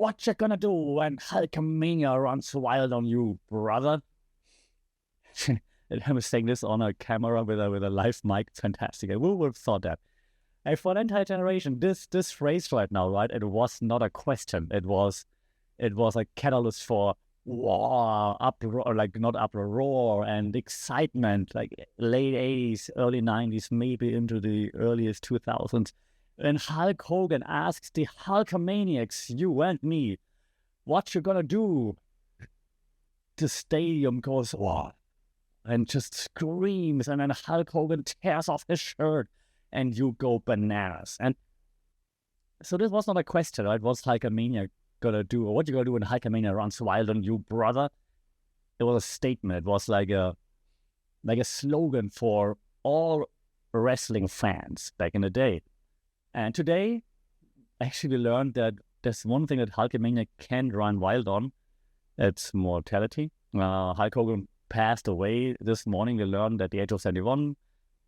what you gonna do when Hulkamania runs wild on you, brother? And I was saying this on a camera with a live mic. Fantastic. I would have thought that. And for an entire generation, this phrase right now, right? It was not a question. It was a catalyst for war, uproar, like not uproar, roar and excitement, like late 80s, early 90s, maybe into the earliest 2000s. And Hulk Hogan asks the Hulkamaniacs, you and me, what you gonna do? The stadium goes, wow, and just screams, and then Hulk Hogan tears off his shirt, and you go bananas. And so this was not a question, right? What's Hulkamania gonna do, or what you gonna do when Hulkamania runs wild on you, brother? It was a statement. It was like a slogan for all wrestling fans back in the day. And today, actually, we learned that there's one thing that Hulkamania can run wild on. It's mortality. Hulk Hogan passed away this morning. We learned at the age of 71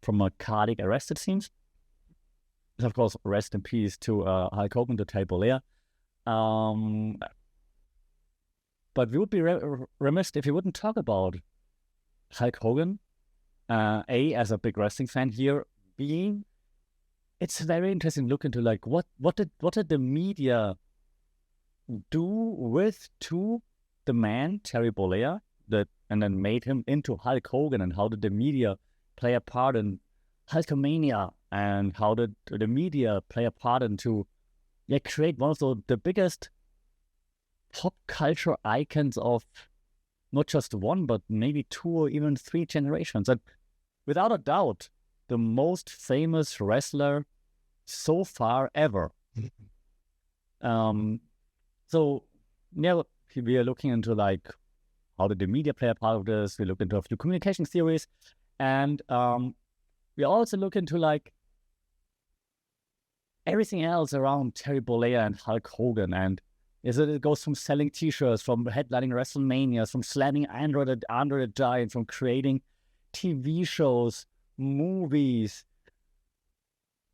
from a cardiac arrest, it seems. Of course, rest in peace to Hulk Hogan, to Terry Bollea. But we would be remiss if we wouldn't talk about Hulk Hogan. As a big wrestling fan here, it's very interesting to look into like what did the media do to the man Terry Bollea and then made him into Hulk Hogan, and how did the media play a part in Hulkamania, and how did the media play a part into create one of the biggest pop culture icons of not just one, but maybe two or even three generations. And without a doubt, the most famous wrestler so far ever. So yeah, we are looking into like how did the media play a part of this. We look into a few communication theories, and we also look into like everything else around Terry Bollea and Hulk Hogan. And it goes from selling T-shirts, from headlining WrestleMania, from slamming Andre the Giant, from creating TV shows, movies,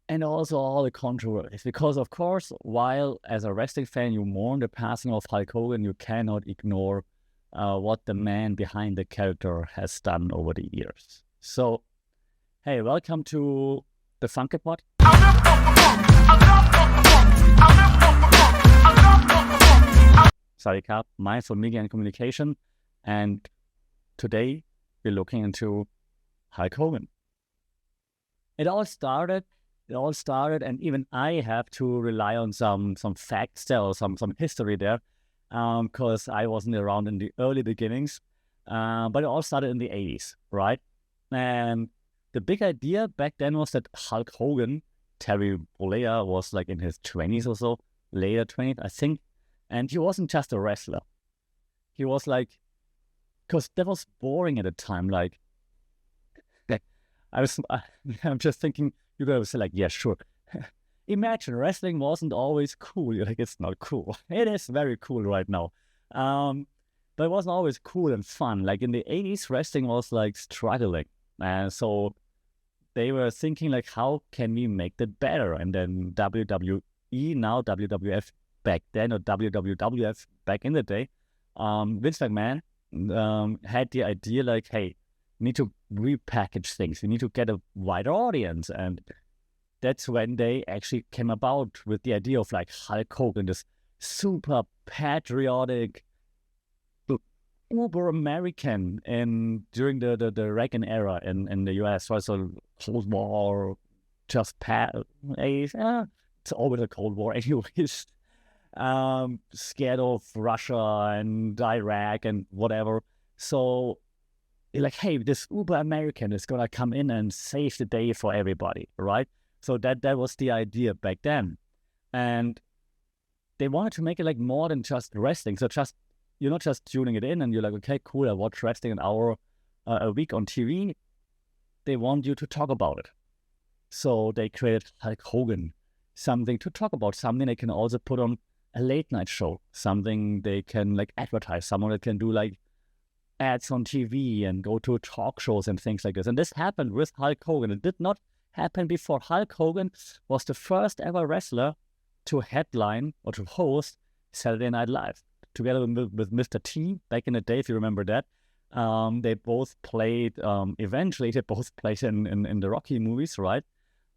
and also all the controversies. Because, of course, while as a wrestling fan you mourn the passing of Hulk Hogan, you cannot ignore what the man behind the character has done over the years. So, hey, welcome to the Funky Pod. Sorry, Cap, Mindful Media and Communication. And today we're looking into Hulk Hogan. It all started, and even I have to rely on some facts there, or some history there, because I wasn't around in the early beginnings. But it all started in the 80s, right? And the big idea back then was that Hulk Hogan, Terry Bollea, was like in his 20s or so, later 20s, I think. And he wasn't just a wrestler. He was like, because that was boring at the time. Like I'm just thinking, you're going to say like, yeah, sure. Imagine wrestling wasn't always cool. You're like, it's not cool. It is very cool right now. But it wasn't always cool and fun. Like in the 80s, wrestling was like struggling. And so they were thinking like, how can we make that better? And then WWE, now WWF back then, or WWF back in the day, Vince McMahon had the idea like, hey, we need to repackage things. We need to get a wider audience. And that's when they actually came about with the idea of like Hulk Hogan, this super patriotic, uber American during the Reagan era in the US. So Cold War, just it's always a Cold War anyways. Scared of Russia and Iraq and whatever. So like, hey, this uber American is gonna come in and save the day for everybody, right? So that was the idea back then. And they wanted to make it like more than just wrestling. So you're not just tuning it in and you're like, okay, cool, I watch wrestling an hour a week on TV. They want you to talk about it. So they created Hulk Hogan, something to talk about, something they can also put on a late night show, something they can like advertise, someone that can do like ads on TV and go to talk shows and things like this. And this happened with Hulk Hogan. It did not happen before. Hulk Hogan was the first ever wrestler to headline or to host Saturday Night Live, together with Mr. T back in the day, if you remember that. They both played, eventually they both played in the Rocky movies, right?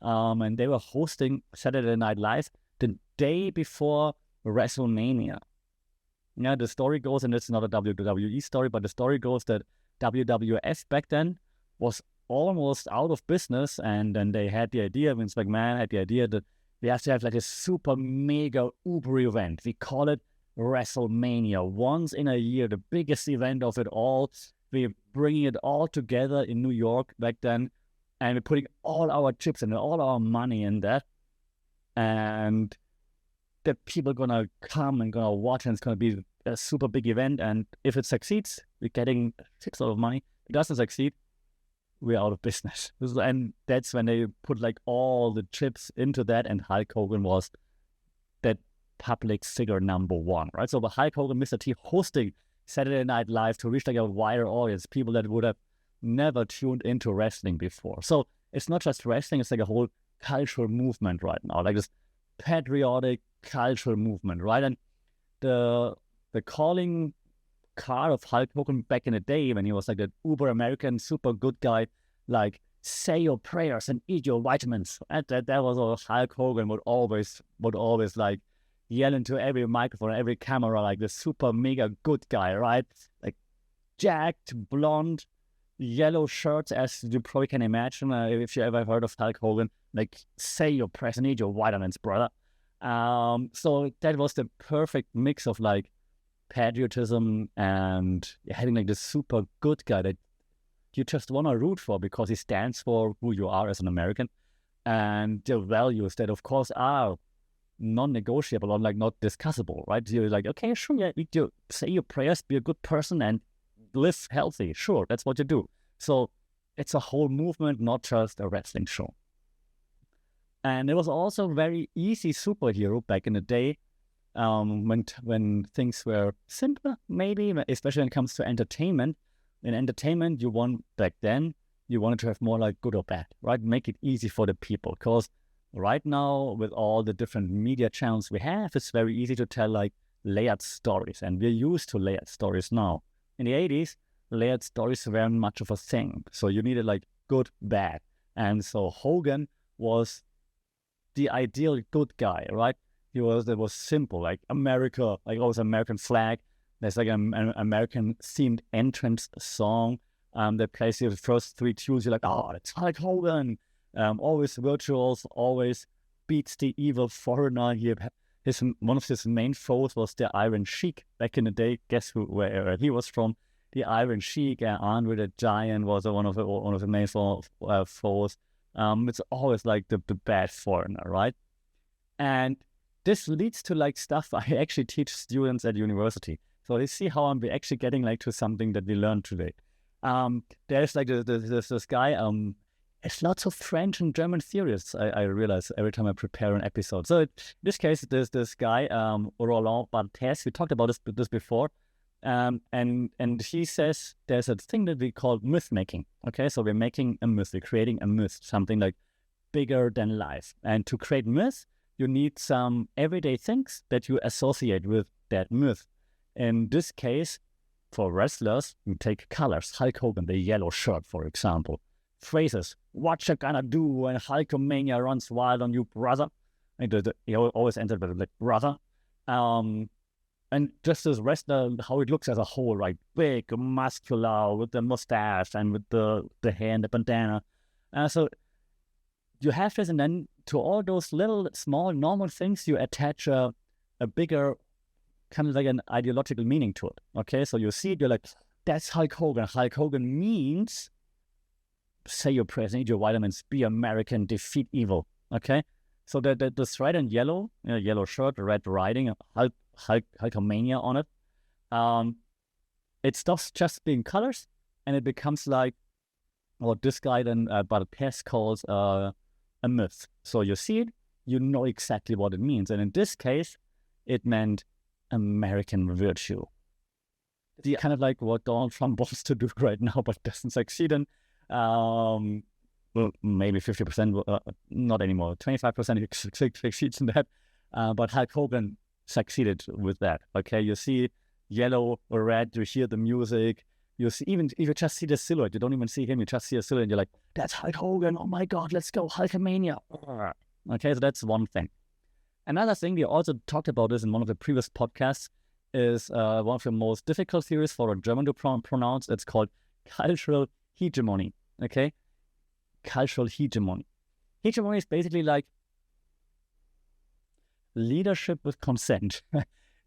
And they were hosting Saturday Night Live the day before WrestleMania. Yeah, the story goes, and it's not a WWE story, but the story goes that WWF back then was almost out of business, and then they had the idea, Vince McMahon had the idea that we have to have like a super mega uber event. We call it WrestleMania, once in a year, the biggest event of it all. We're bringing it all together in New York back then, and we're putting all our chips and all our money in that, and the people are gonna come and gonna watch, and it's gonna be a super big event. And if it succeeds, we're getting a fix lot of money. If it doesn't succeed, we're out of business. And that's when they put like all the chips into that, and Hulk Hogan was that public figure number one, right? So the Hulk Hogan, Mr. T, hosting Saturday Night Live to reach like a wider audience, people that would have never tuned into wrestling before. So it's not just wrestling, it's like a whole cultural movement right now, like this patriotic cultural movement, right? And the calling card of Hulk Hogan back in the day, when he was like an uber American super good guy, like say your prayers and eat your vitamins, and that was all Hulk Hogan would always like yell into every microphone, every camera, like the super mega good guy, right? Like jacked, blonde, yellow shirts, as you probably can imagine if you ever heard of Hulk Hogan. Like say your prayers and eat your vitamins, brother. So that was the perfect mix of like patriotism and having like this super good guy that you just want to root for because he stands for who you are as an American, and the values that of course are non-negotiable or like not discussable, right? You're like, okay, sure, yeah, you say your prayers, be a good person and live healthy. Sure, that's what you do. So it's a whole movement, not just a wrestling show. And it was also very easy superhero back in the day, when things were simpler, maybe, especially when it comes to entertainment. In entertainment, you wanted to have more like good or bad, right? Make it easy for the people, because right now, with all the different media channels we have, it's very easy to tell like layered stories, and we're used to layered stories now. In the 80s, layered stories weren't much of a thing, so you needed like good, bad. And so Hogan was the ideal good guy, right? It was simple, like America, like always American flag. There's like an American themed entrance song that plays the first three tunes. You're like, oh, it's Hulk Hogan. Always virtuals, always beats the evil foreigner. One of his main foes was the Iron Sheik back in the day. Guess where he was from? The Iron Sheik. Andre the Giant was one of the main foes. It's always like the bad foreigner, right? And this leads to like stuff I actually teach students at university. So you see how I'm actually getting like to something that we learned today. There's like this guy. It's lots of French and German theorists, I realize every time I prepare an episode. So in this case, there's this guy, Roland Barthes. We talked about this before. And he says there's a thing that we call myth making. Okay, so we're making a myth, we're creating a myth, something like bigger than life. And to create myth, you need some everyday things that you associate with that myth. In this case, for wrestlers, you take colors. Hulk Hogan, the yellow shirt, for example. Phrases, "Whatcha gonna do when Hulkamania runs wild on you, brother?" And he always entered with like brother. And just as wrestler, how it looks as a whole, right? Big, muscular, with the mustache and with the hair and the bandana. So you have this, and then to all those little, small, normal things, you attach a bigger, kind of like an ideological meaning to it. Okay, so you see it, you're like, that's Hulk Hogan. Hulk Hogan means say your prayers, eat your vitamins, be American, defeat evil. Okay, so this red and yellow, yellow shirt, red riding, Hulkamania on it. It stops just being colors, and it becomes like what this guy then Barthes calls a myth. So you see it, you know exactly what it means, and in this case, it meant American virtue. The kind of like what Donald Trump wants to do right now, but doesn't succeed in. Well, maybe 50%, not anymore. 25% succeeds in that. But Hulk Hogan succeeded with that. Okay, you see yellow or red, you hear the music, you see, even if you just see the silhouette, you don't even see him, you just see a silhouette, and you're like, that's Hulk Hogan, oh my God, let's go, Hulkamania. Okay, so that's one thing. Another thing, we also talked about this in one of the previous podcasts, is one of the most difficult theories for a German to pronounce. It's called cultural hegemony. Okay, cultural hegemony. Hegemony is basically like leadership with consent.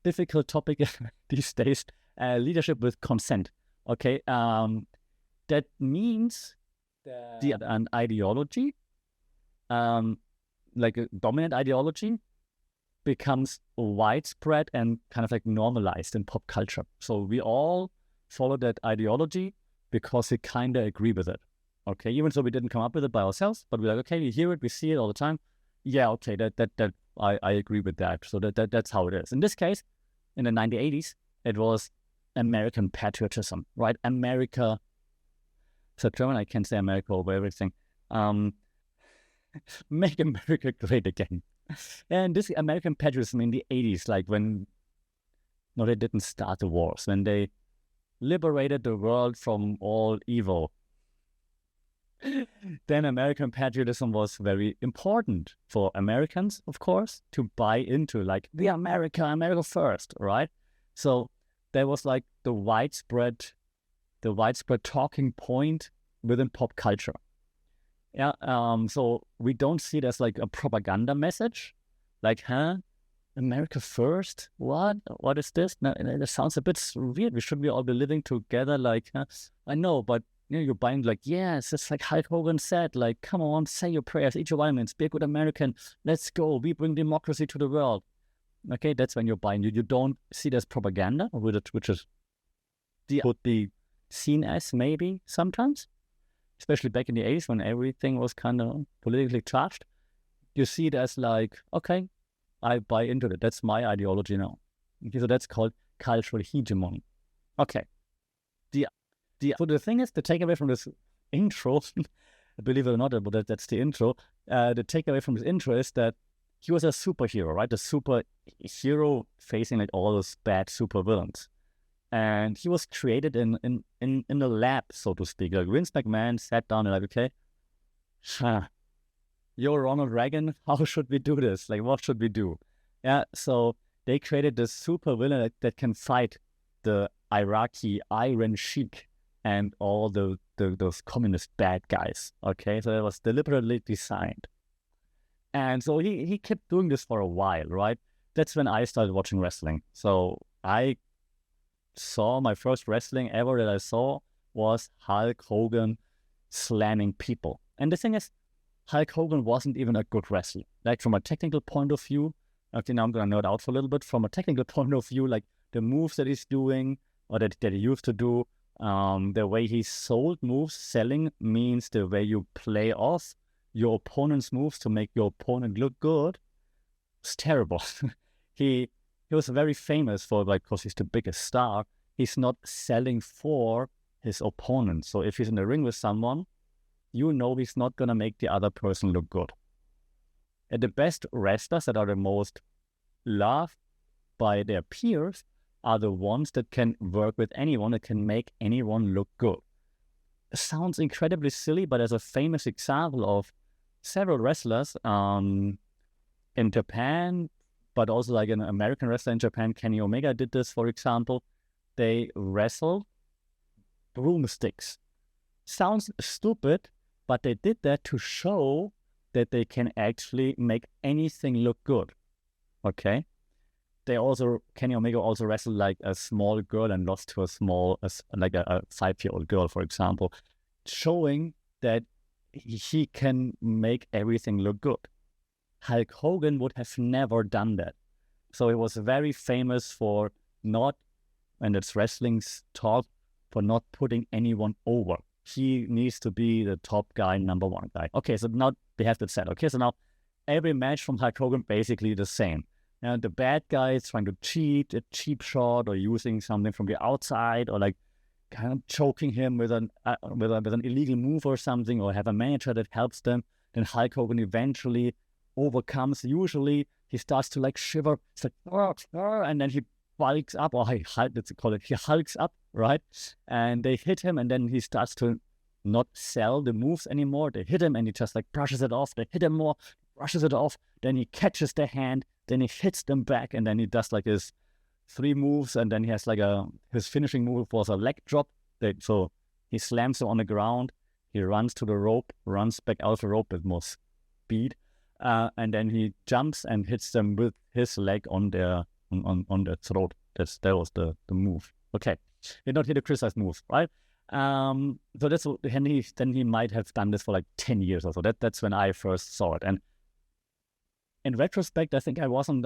Difficult topic these days. Leadership with consent. Okay, that means that an ideology, like a dominant ideology, becomes widespread and kind of like normalized in pop culture. So we all follow that ideology because we kind of agree with it. Okay, even though we didn't come up with it by ourselves, but we're like, okay, we hear it, we see it all the time. Yeah, okay, that I agree with that. So that's how it is. In this case, in the 1980s, it was American patriotism, right? America. So German, I can say America over everything. Make America great again. And this American patriotism in the 80s, like when, no, they didn't start the wars, when they liberated the world from all evil, then American patriotism was very important for Americans, of course, to buy into, like, the America first, right? So there was like the widespread talking point within pop culture. Yeah, so we don't see it as like a propaganda message, like, America first? What is this? No, it sounds a bit weird. We should all be living together, like, I know, but you're buying, like, yes, it's like Hulk Hogan said, like, come on, say your prayers, eat your vitamins, be a good American, let's go, we bring democracy to the world. Okay, that's when you're buying. You don't see it as propaganda, which is would be seen as maybe sometimes, especially back in the 80s when everything was kind of politically charged. You see it as like, okay, I buy into it. That's my ideology now. Okay, so that's called cultural hegemony. Okay. So the thing is, the takeaway from this intro, believe it or not, but that's the intro. The takeaway from this intro is that he was a superhero, right? A superhero facing like all those bad supervillains. And he was created in the lab, so to speak. Like Vince McMahon sat down and like, okay, you're Ronald Reagan, how should we do this? Like, what should we do? Yeah, so they created this super villain that can fight the Iraqi Iron Sheik and all those communist bad guys. Okay, so it was deliberately designed. And so he kept doing this for a while, right? That's when I started watching wrestling. So I saw my first wrestling ever that I saw was Hulk Hogan slamming people. And the thing is, Hulk Hogan wasn't even a good wrestler. Like from a technical point of view, okay, now I'm going to nerd out for a little bit. From a technical point of view, like the moves that he's doing or that he used to do, the way he sold moves, selling means the way you play off your opponent's moves to make your opponent look good. It's terrible. He was very famous for, like, because he's the biggest star, he's not selling for his opponent. So if he's in the ring with someone, you know he's not going to make the other person look good. And the best wrestlers that are the most loved by their peers are the ones that can work with anyone, that can make anyone look good. It sounds incredibly silly, but there's a famous example of several wrestlers in Japan, but also like an American wrestler in Japan, Kenny Omega did this, for example. They wrestled broomsticks. Sounds stupid, but they did that to show that they can actually make anything look good. Okay? Kenny Omega also wrestled like a small girl and lost to a 5-year-old girl, for example, showing that he can make everything look good. Hulk Hogan would have never done that. So he was very famous for not, and it's wrestling's talk, for not putting anyone over. He needs to be the top guy, number one guy. Okay, so now they have that set. Okay, so now every match from Hulk Hogan basically the same. And the bad guy is trying to cheat, a cheap shot, or using something from the outside, or like kind of choking him with an illegal move or something, or have a manager that helps them. Then Hulk Hogan eventually overcomes, usually he starts to like shiver. It's like, and then he bulks up, or he hulks up, right? And they hit him, and then he starts to not sell the moves anymore. They hit him, and he just like brushes it off. They hit him more, brushes it off. Then he catches their hand. Then he hits them back, and then he does like his 3 moves, and then he has like his finishing move was a leg drop. So he slams them on the ground. He runs to the rope, runs back out of the rope with more speed, and then he jumps and hits them with his leg on their throat. That was the move. Okay, he not hit a criticized move, right? So that's what, then he might have done this for like 10 years or so. That's when I first saw it. And in retrospect, I think I wasn't,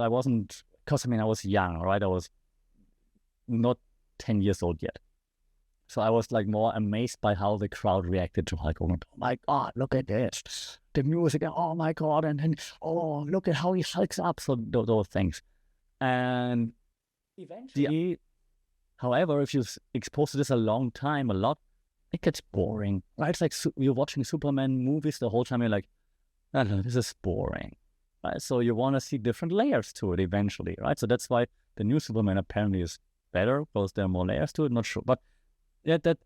because I mean, I was young, right? I was not 10 years old yet. So I was like more amazed by how the crowd reacted to Hulk Hogan. Oh my God, look at this. The music, oh my God. And then, oh, look at how he hulks up. So those things. And eventually, however, if you expose to this a long time, a lot, it gets boring, right? It's like you're watching Superman movies the whole time. You're like, I don't know, this is boring, right? So you want to see different layers to it eventually, right? So that's why the new Superman apparently is better, because there are more layers to it. Not sure, but that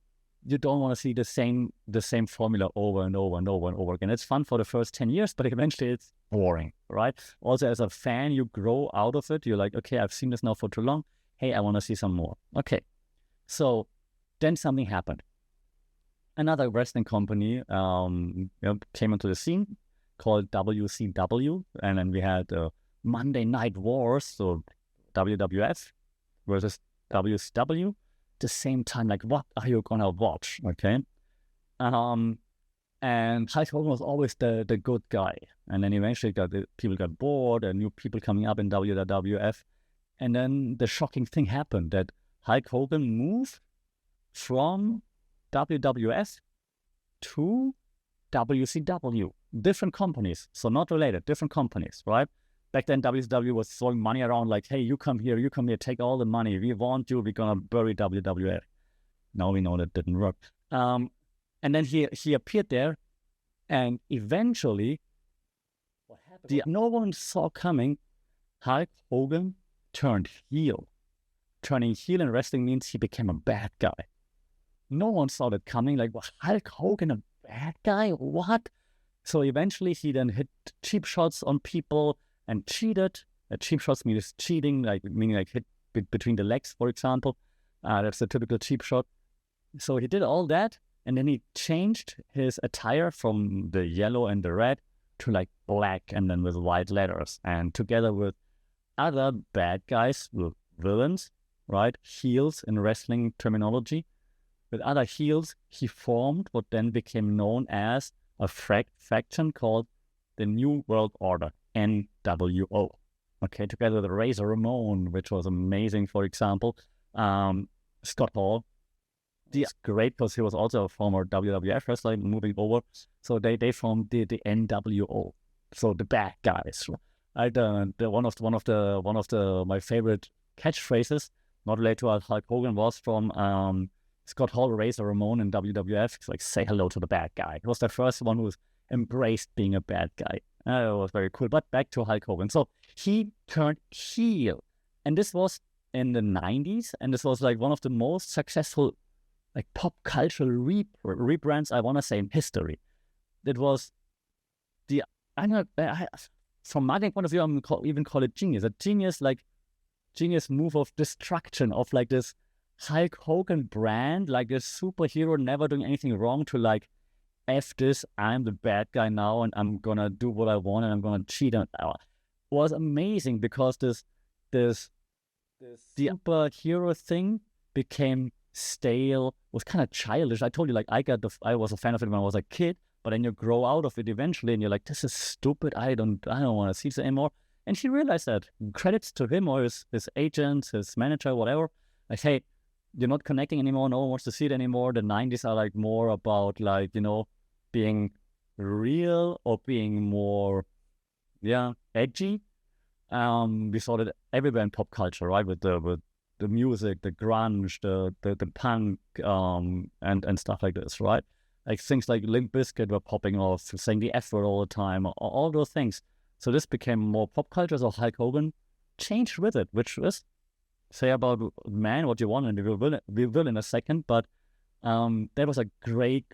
you don't want to see the same formula over and over and over and over again. It's fun for the first 10 years, but eventually it's boring, right? Also, as a fan, you grow out of it. You're like, okay, I've seen this now for too long. Hey, I want to see some more. Okay. So then something happened. Another wrestling company came into the scene called WCW. And then we had Monday Night Wars, so WWF versus WCW. The same time, like, what are you gonna watch? Okay. And Hulk Hogan was always the good guy. And then eventually people got bored, and new people coming up in WWF. And then the shocking thing happened that Hulk Hogan moved from WWF to WCW. Different companies, so not related, different companies, right? Back then, WCW was throwing money around like, hey, you come here, take all the money. We want you, we're going to bury WWF. Now we know that didn't work. And then he appeared there, and eventually, what happened? No one saw coming, Hulk Hogan turned heel. Turning heel in wrestling means he became a bad guy. No one saw that coming. Like, what, Hulk Hogan, a bad guy? What? So eventually he then hit cheap shots on people and cheated. Cheap shots means cheating, meaning hit between the legs, for example. That's a typical cheap shot. So he did all that, and then he changed his attire from the yellow and the red to like black and then with white letters. And together with other bad guys, with villains, right? Heels in wrestling terminology. With other heels, he formed what then became known as a faction called the New World Order, NWO. Okay, together with Razor Ramon, which was amazing, for example. Scott Hall. It's great because he was also a former WWF wrestler moving over. So they formed the NWO. So the bad guys. One of my favorite catchphrases, not related to Hulk Hogan, was from Scott Hall, Razor Ramon in WWF. It's like, say hello to the bad guy. He was the first one who embraced being a bad guy. It was very cool. But back to Hulk Hogan. So he turned heel. And this was in the 90s. And this was like one of the most successful like pop cultural rebrands, I want to say, in history. It was from my point of view, I'm even call it genius. A genius move of destruction of like this Hulk Hogan brand, like this superhero never doing anything wrong to like, F this, I'm the bad guy now and I'm gonna do what I want and I'm gonna cheat. And was amazing because this superhero thing became stale, was kind of childish. I told you, like, I was a fan of it when I was a kid, but then you grow out of it eventually and you're like, this is stupid, I don't want to see this anymore. And he realized that. Credits to him or his agent, his manager, whatever. Like, hey, you're not connecting anymore, no one wants to see it anymore. The 90s are like more about like, being real or being more edgy. We saw that everywhere in pop culture, right? With the music, the grunge, the punk, and stuff like this, right? Like things like Limp Bizkit were popping off, saying the F word all the time, all those things. So this became more pop culture. So Hulk Hogan changed with it, which is, say about man what you want, and we will in a second. But that was a great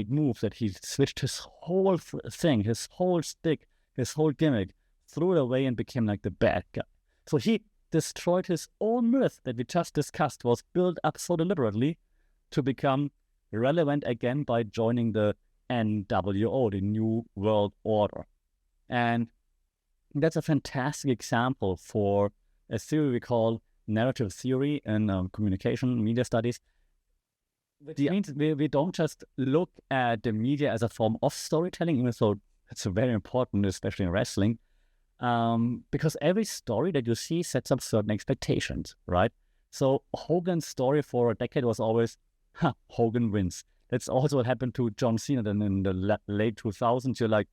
move that he switched his whole thing, his whole stick, his whole gimmick, threw it away and became like the bad guy. So he destroyed his own myth that we just discussed, was built up so deliberately to become relevant again by joining the NWO, the New World Order. And that's a fantastic example for a theory we call narrative theory in communication, media studies. Which means we don't just look at the media as a form of storytelling, even though it's very important, especially in wrestling, because every story that you see sets up certain expectations, right? So Hogan's story for a decade was always, Hogan wins. That's also what happened to John Cena then in the late 2000s. You're like,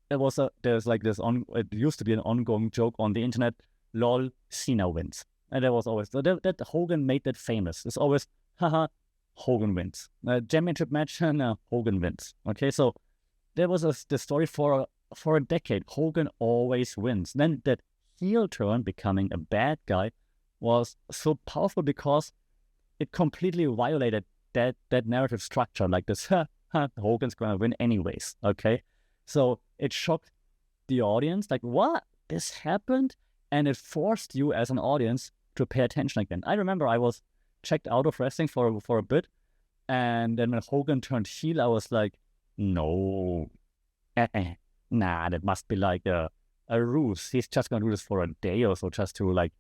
there's like this, it used to be an ongoing joke on the internet, lol, Cena wins. And there was always, that Hogan made that famous. It's always, haha, Hogan wins. Championship match, Hogan wins. Okay, so there was the story for a decade. Hogan always wins. Then that heel turn, becoming a bad guy, was so powerful because it completely violated that narrative structure. Like this, Hogan's gonna win anyways. Okay, so it shocked the audience. Like, what? This happened? And it forced you as an audience to pay attention again. I remember I was checked out of wrestling for a bit, and then when Hogan turned heel, I was like, no, nah, that must be like a ruse. He's just gonna do this for a day or so, just to like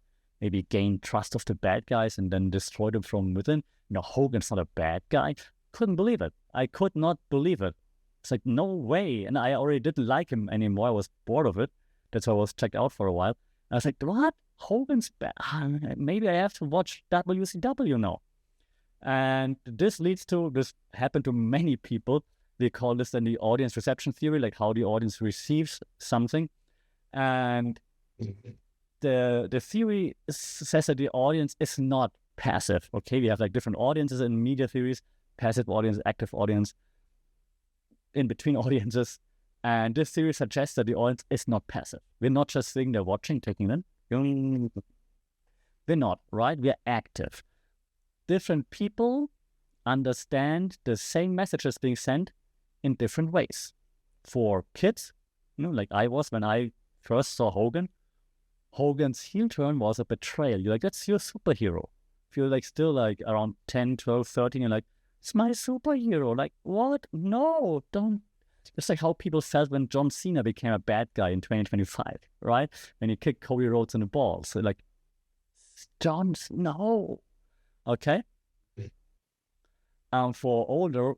maybe gain trust of the bad guys and then destroy them from within. No, Hogan's not a bad guy. Couldn't believe it. I could not believe it. It's like, no way. And I already didn't like him anymore. I was bored of it. That's why I was checked out for a while. I was like, what? Hogan's bad? Maybe I have to watch WCW now. And this happened to many people. We call this then the audience reception theory, like how the audience receives something. And the theory says that the audience is not passive. Okay, we have like different audiences in media theories: passive audience, active audience, in between audiences. And this theory suggests that the audience is not passive. We're not just sitting there watching, taking in. We're not, right? We're active. Different people understand the same messages being sent in different ways. For kids, like I was when I first saw Hogan, Hogan's heel turn was a betrayal. You're like, that's your superhero. If you're like still like around 10, 12, 13, you're like, it's my superhero. Like, what? No, don't. It's like how people felt when John Cena became a bad guy in 2025, right? When he kicked Cody Rhodes in the balls. So like, no. Okay? For older,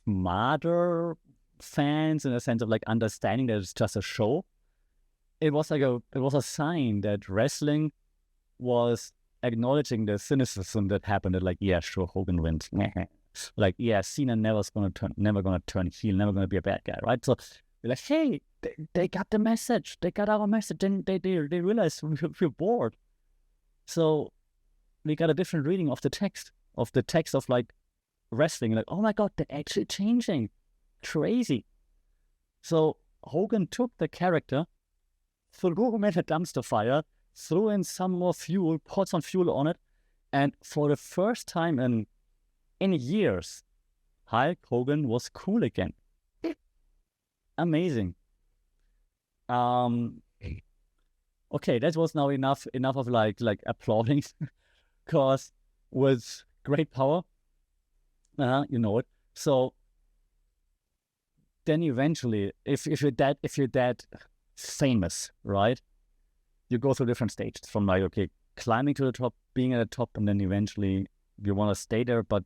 smarter fans, in a sense of like understanding that it's just a show, it was a sign that wrestling was acknowledging the cynicism that happened. That like, yeah, sure, Hogan wins. Like, yeah, Cena never gonna turn heel, never gonna be a bad guy, right? So we're like, hey, they got the message, they got our message, then they realized we're bored. So we got a different reading of the text of like wrestling. Like, oh my god, they're actually changing, crazy. So Hogan took the character, threw him at a dumpster fire, threw in some more fuel, poured some fuel on it, and for the first time in years, Hulk Hogan was cool again. Amazing. Okay, that was now enough of like applauding, because with great power, you know it. So then eventually, if you're that famous, right, you go through different stages from like, okay, climbing to the top, being at the top, and then eventually you want to stay there, but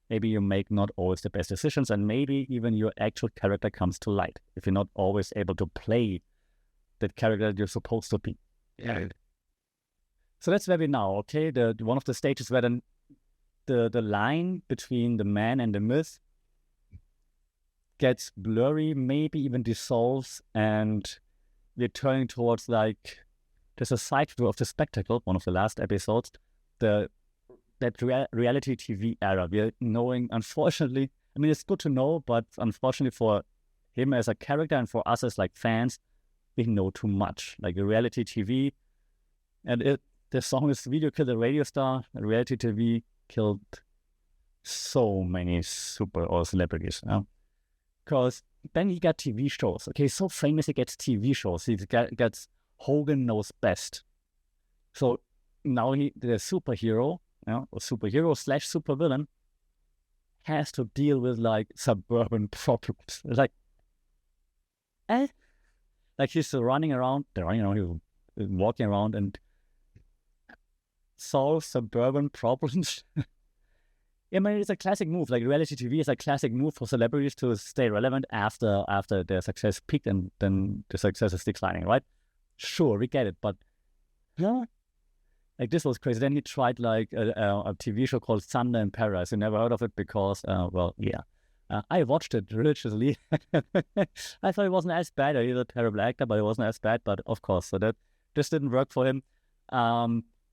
maybe you make not always the best decisions, and maybe even your actual character comes to light if you're not always able to play that character that you're supposed to be. Yeah. So that's where we now, okay? The one of the stages where then the line between the man and the myth gets blurry, maybe even dissolves, and we're turning towards like there's a side view of the spectacle, one of the last episodes, that reality TV era. We're knowing, unfortunately, I mean, it's good to know, but unfortunately for him as a character and for us as like fans, we know too much. Like reality TV, and the song is "Video Killed a Radio Star." And reality TV killed so many super or celebrities. Because then he got TV shows. Okay, so famous he gets TV shows. He gets Hogan Knows Best. So now the superhero, or superhero / supervillain, has to deal with like suburban problems. Like he's running around, he's walking around and solve suburban problems. I mean, it's a classic move. Like reality TV is a classic move for celebrities to stay relevant after their success peaked and then the success is declining, right? Sure, we get it, but yeah, like this was crazy. Then he tried like a TV show called Thunder in Paradise. You never heard of it because, I watched it religiously. I thought it wasn't as bad. He's a terrible actor, but it wasn't as bad. But of course, so that this didn't work for him.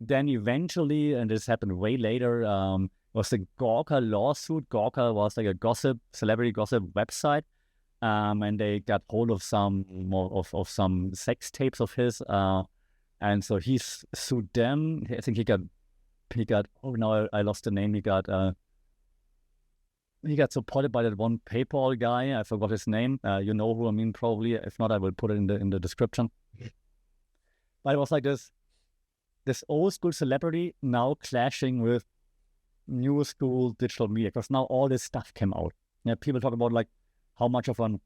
Then eventually, and this happened way later, was the Gawker lawsuit. Gawker was like a celebrity gossip website, and they got hold of some more of some sex tapes of his, and so he sued them. I think he got. Oh no, I lost the name. He got supported by that one PayPal guy. I forgot his name. You know who I mean, probably. If not, I will put it in the description. But it was like this old school celebrity now clashing with new school digital media, because now all this stuff came out. Yeah, people talk about like how much of an,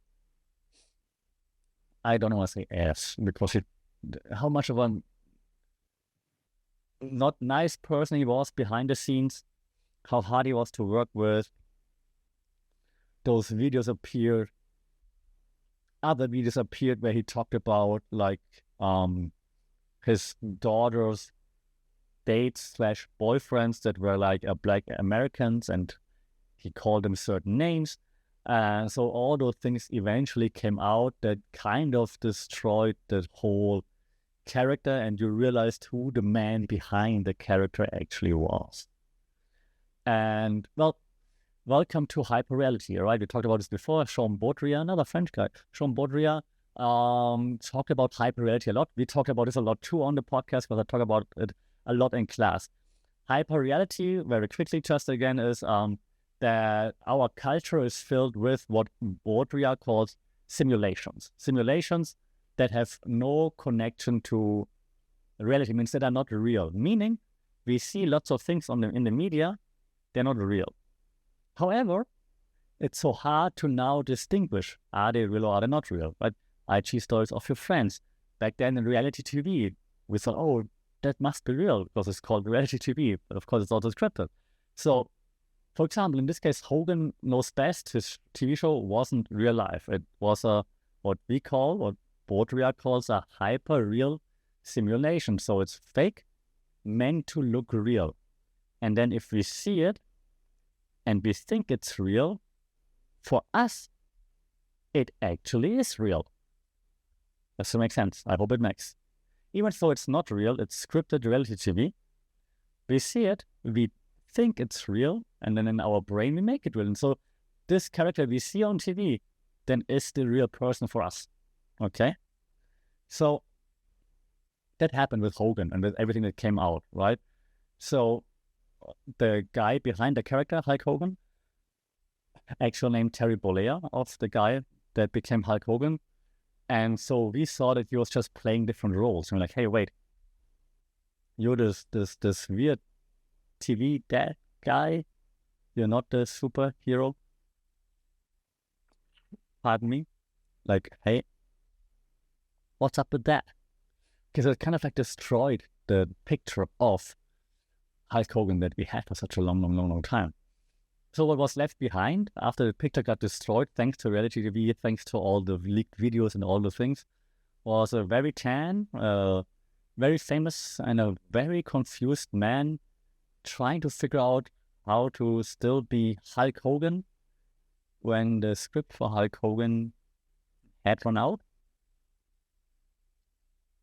I don't know how to say ass, because how much of a not nice person he was behind the scenes, how hard he was to work with. Those videos appeared. Other videos appeared where he talked about like his daughter's dates / boyfriends that were like Black Americans, and he called them certain names. So all those things eventually came out that kind of destroyed the whole character, and you realized who the man behind the character actually was. And well, welcome to hyperreality, right? We talked about this before. Sean Baudrillard, another French guy. Sean Baudrillard talked about hyperreality a lot. We talked about this a lot too on the podcast, because I talk about it a lot in class. Hyperreality, very quickly, just again, is that our culture is filled with what Baudrillard calls simulations. Simulations that have no connection to reality, means that are not real. Meaning, we see lots of things in the media, they're not real. However, it's so hard to now distinguish, are they real or are they not real? Right? IG stories of your friends. Back then in reality TV, we thought, oh, that must be real because it's called reality TV, but of course it's also scripted. So, for example, in this case, Hogan Knows Best, his TV show wasn't real life. It was what Baudrillard calls a hyper-real simulation. So it's fake, meant to look real. And then if we see it and we think it's real, for us, it actually is real. Does that make sense? I hope it makes. Even though it's not real, it's scripted reality TV. We see it, we think it's real, and then in our brain we make it real. And so this character we see on TV then is the real person for us. Okay? So that happened with Hogan and with everything that came out, right? So the guy behind the character, Hulk Hogan, actual name Terry Bollea of the guy that became Hulk Hogan. And so we saw that he was just playing different roles. And we're like, hey, wait, you're this weird TV dad guy. You're not the superhero. Pardon me. Like, hey, what's up with that? Because it kind of like destroyed the picture of Hulk Hogan that we had for such a long time. So what was left behind after the picture got destroyed, thanks to reality TV, thanks to all the leaked videos and all the things, was a very tan, very famous and a very confused man trying to figure out how to still be Hulk Hogan when the script for Hulk Hogan had run out.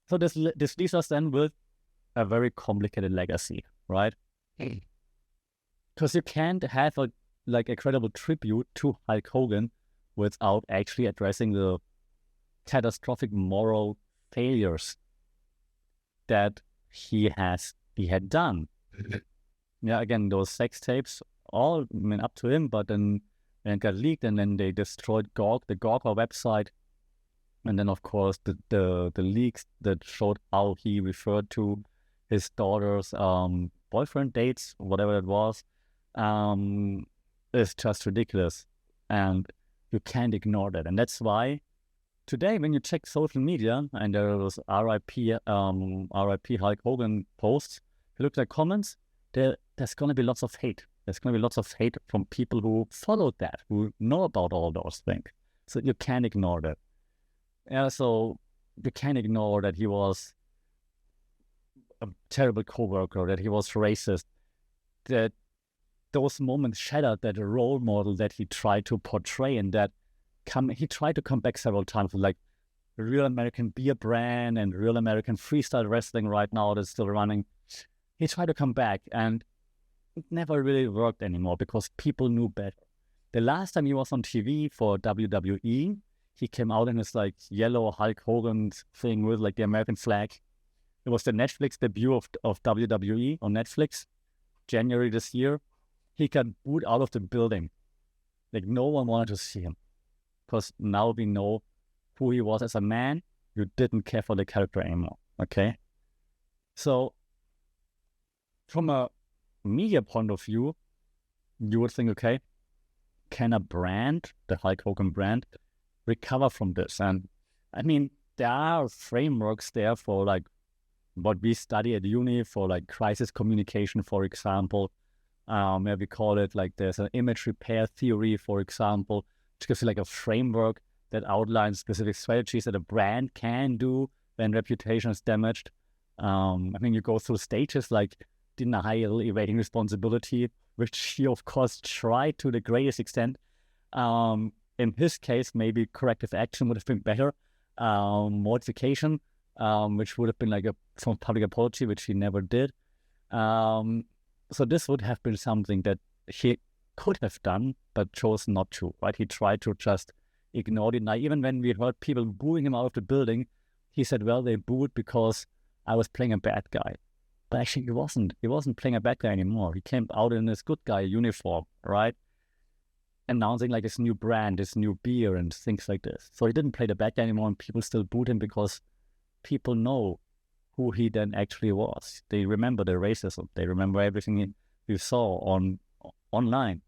So this leaves us then with a very complicated legacy, right? Because you can't have a credible tribute to Hulk Hogan without actually addressing the catastrophic moral failures that he had done. Yeah, again, those sex tapes, all up to him, but then it got leaked, and then they destroyed the Gawker website, and then of course the leaks that showed how he referred to his daughter's boyfriend, dates, whatever it was, is just ridiculous, and you can't ignore that. And that's why today, when you check social media and there was RIP Hulk Hogan posts, if you look at the comments, there's going to be lots of hate. There's going to be lots of hate from people who followed that, who know about all those things. So you can't ignore that. Yeah, so you can't ignore that he was a terrible coworker, that he was racist, that those moments shattered that role model that he tried to portray, and that he tried to come back several times with like Real American Beer Brand and Real American Freestyle Wrestling right now that's still running. He tried to come back, and it never really worked anymore because people knew better. The last time he was on TV for WWE, he came out in his like yellow Hulk Hogan thing with like the American flag. It was the Netflix debut of WWE on Netflix, January this year. He got booed out of the building. Like no one wanted to see him. Because now we know who he was as a man. You didn't care for the character anymore, okay? So, from a media point of view, you would think, okay, can a brand, the Hulk Hogan brand, recover from this? And I mean, there are frameworks there for like what we study at uni for like crisis communication, for example, where we call it like there's an image repair theory, for example, which gives you like a framework that outlines specific strategies that a brand can do when reputation is damaged. I mean, you go through stages like denial, evading responsibility, which he, of course, tried to the greatest extent. In his case, maybe corrective action would have been better. Mortification, which would have been like some public apology, which he never did. So this would have been something that he could have done, but chose not to, right? He tried to just ignore it. Now, even when we heard people booing him out of the building, he said, well, they booed because I was playing a bad guy. But actually, he wasn't. He wasn't playing a bad guy anymore. He came out in his good guy uniform, right? Announcing like his new brand, his new beer and things like this. So he didn't play the bad guy anymore, and people still booed him because people know who he then actually was. They remember the racism. They remember everything you saw online.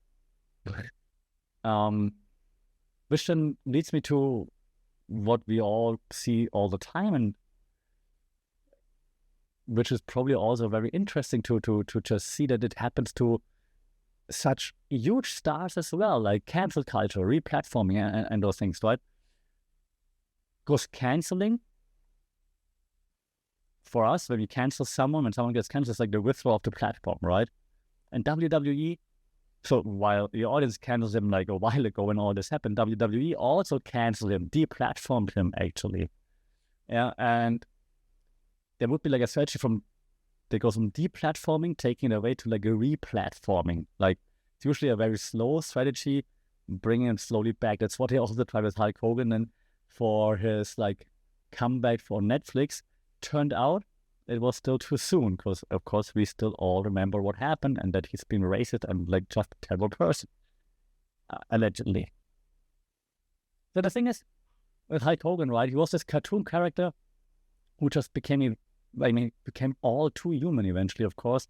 Which then leads me to what we all see all the time, and which is probably also very interesting to just see that it happens to such huge stars as well, like cancel culture, replatforming, and those things, right? Because canceling, for us, when we cancel someone, when someone gets canceled, it's like the withdrawal of the platform, right? And WWE, so while the audience cancels him like a while ago when all this happened, WWE also canceled him, deplatformed him actually. Yeah, and there would be like a strategy that goes from deplatforming, taking it away to like a replatforming. Like it's usually a very slow strategy, bringing him slowly back. That's what he also tried with Hulk Hogan, and for his like comeback for Netflix, turned out it was still too soon, because of course we still all remember what happened and that he's been racist and like just a terrible person, allegedly. So the thing is, with Hulk Hogan, right, he was this cartoon character who just became all too human eventually, of course.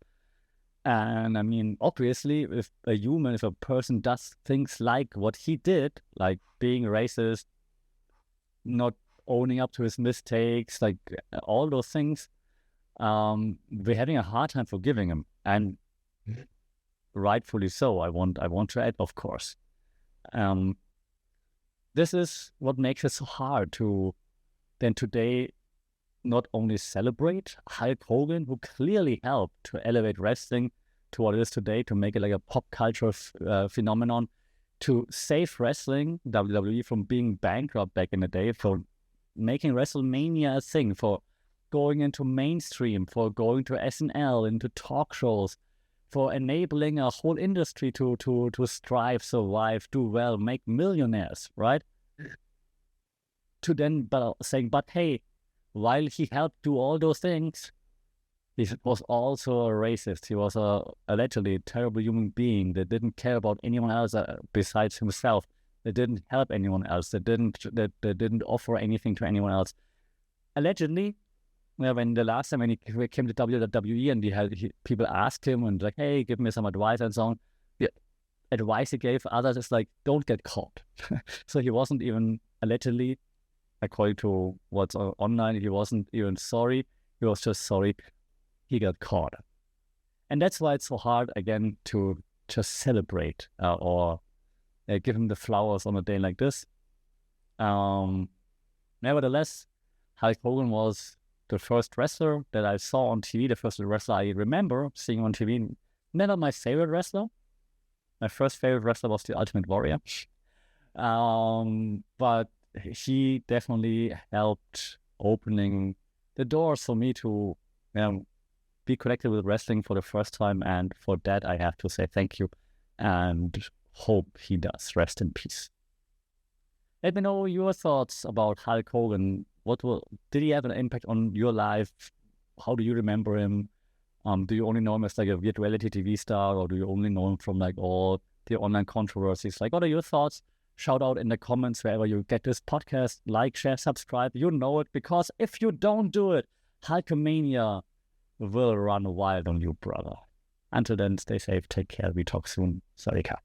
And I mean, obviously, if a person does things like what he did, like being racist, not owning up to his mistakes, like all those things, we're having a hard time forgiving him, and rightfully so. I want to add, of course. This is what makes it so hard to then today not only celebrate Hulk Hogan, who clearly helped to elevate wrestling to what it is today, to make it like a pop culture phenomenon, to save wrestling, WWE, from being bankrupt back in the day, for making WrestleMania a thing, for going into mainstream, for going to SNL, into talk shows, for enabling a whole industry to strive, survive, do well, make millionaires, right? to then saying, but hey, while he helped do all those things, he was also a racist. He was allegedly a terrible human being that didn't care about anyone else besides himself. They didn't help anyone else. They didn't offer anything to anyone else. Allegedly, when the last time when he came to WWE and people asked him and like, hey, give me some advice and so on. The advice he gave others is like, don't get caught. So he wasn't even allegedly, according to what's online, he wasn't even sorry. He was just sorry he got caught. And that's why it's so hard, again, to just celebrate or give him the flowers on a day like this. Nevertheless, Hulk Hogan was the first wrestler that I saw on TV, the first wrestler I remember seeing on TV. Never my favorite wrestler. My first favorite wrestler was the Ultimate Warrior. But he definitely helped opening the doors for me to be connected with wrestling for the first time. And for that, I have to say thank you and hope he does rest in peace. Let me know your thoughts about Hulk Hogan. Did he have an impact on your life? How do you remember him? Do you only know him as like a weird reality TV star, or do you only know him from like all the online controversies? Like, what are your thoughts? Shout out in the comments wherever you get this podcast. Like, share, subscribe. You know it, because if you don't do it, Hulkamania will run wild on you, brother. Until then, stay safe, take care. We talk soon. Sarika.